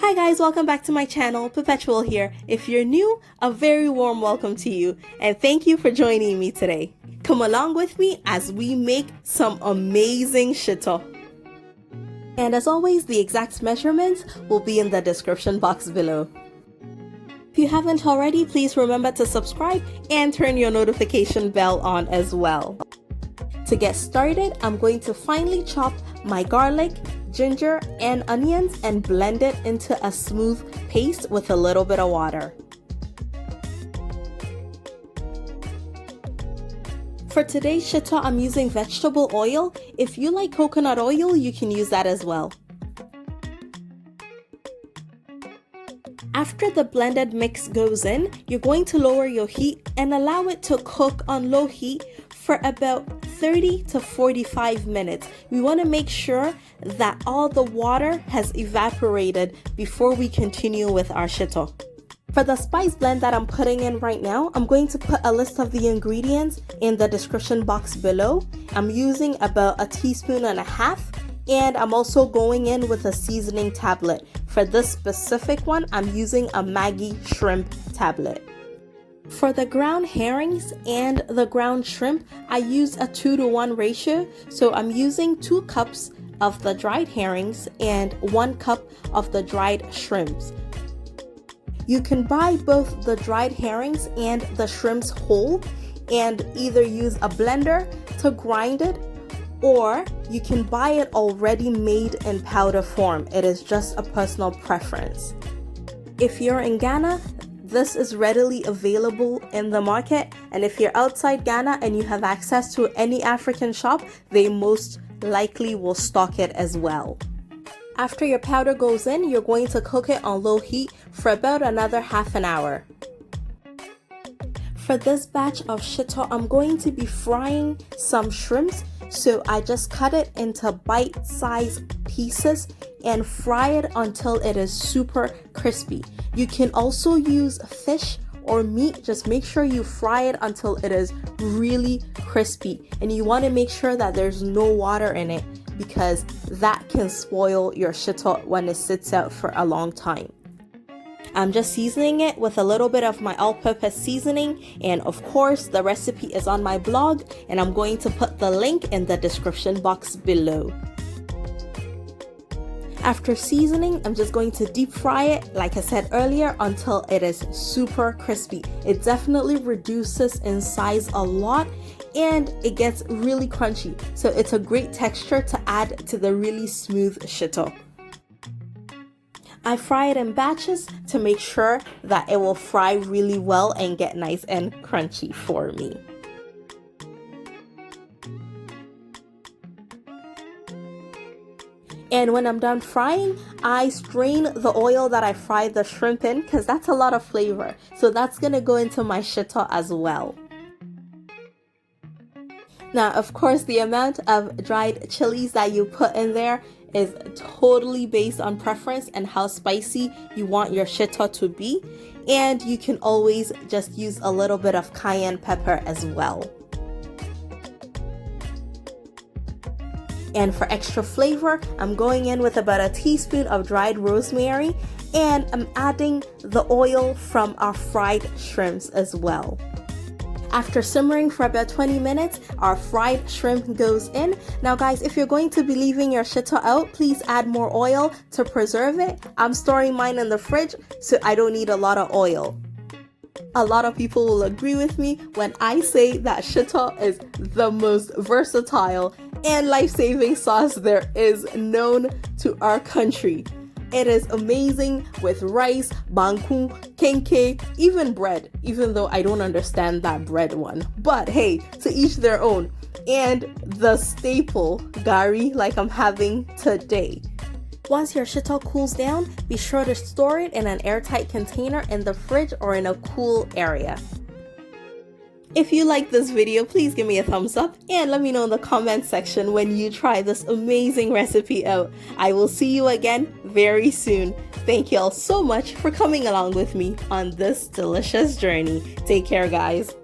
Hi guys, welcome back to my channel. Perpetual here. If you're new, a very warm welcome to you and thank you for joining me today. Come along with me as we make some amazing shito. And as always, the exact measurements will be in the description box below. If you haven't already, please remember to subscribe and turn your notification bell on as well. To get started, I'm going to finely chop my garlic, ginger, and onions and blend it into a smooth paste with a little bit of water. For today's shito, I'm using vegetable oil. If you like coconut oil, you can use that as well. After the blended mix goes in, you're going to lower your heat and allow it to cook on low heat for about 30 to 45 minutes. We want to make sure that all the water has evaporated before we continue with our shito. For the spice blend that I'm putting in right now, I'm going to put a list of the ingredients in the description box below. I'm using about 1.5 teaspoons, and I'm also going in with a seasoning tablet. For this specific one, I'm using a Maggi shrimp tablet. For the ground herrings and the ground shrimp, I use a 2-to-1 ratio. So I'm using 2 cups of the dried herrings and 1 cup of the dried shrimps. You can buy both the dried herrings and the shrimps whole and either use a blender to grind it, or you can buy it already made in powder form. It is just a personal preference. If you're in Ghana, this is readily available in the market, and if you're outside Ghana and you have access to any African shop, they most likely will stock it as well. After your powder goes in, you're going to cook it on low heat for about another half an hour. For this batch of shito, I'm going to be frying some shrimps, so I just cut it into bite-sized pieces and fry it until it is super crispy. You can also use fish or meat. Just make sure you fry it until it is really crispy, and you want to make sure that there's no water in it because that can spoil your shito when it sits out for a long time. I'm just seasoning it with a little bit of my all-purpose seasoning, and of course the recipe is on my blog, and I'm going to put the link in the description box below. After seasoning, I'm just going to deep fry it, like I said earlier, until it is super crispy. It definitely reduces in size a lot and it gets really crunchy. So it's a great texture to add to the really smooth shito. I fry it in batches to make sure that it will fry really well and get nice and crunchy for me. And when I'm done frying, I strain the oil that I fried the shrimp in because that's a lot of flavor. So that's going to go into my shito as well. Now, of course, the amount of dried chilies that you put in there is totally based on preference and how spicy you want your shito to be. And you can always just use a little bit of cayenne pepper as well. And for extra flavor, I'm going in with about 1 teaspoon of dried rosemary, and I'm adding the oil from our fried shrimps as well. After simmering for about 20 minutes, our fried shrimp goes in. Now guys, if you're going to be leaving your shito out, please add more oil to preserve it. I'm storing mine in the fridge, so I don't need a lot of oil. A lot of people will agree with me when I say that shito is the most versatile and life-saving sauce there is known to our country. It is amazing with rice, banku, kenkey, even bread, even though I don't understand that bread one. But hey, to each their own. And the staple, gari, like I'm having today. Once your shito cools down, be sure to store it in an airtight container in the fridge or in a cool area. If you like this video, please give me a thumbs up and let me know in the comment section when you try this amazing recipe out. I will see you again very soon. Thank you all so much for coming along with me on this delicious journey. Take care, guys.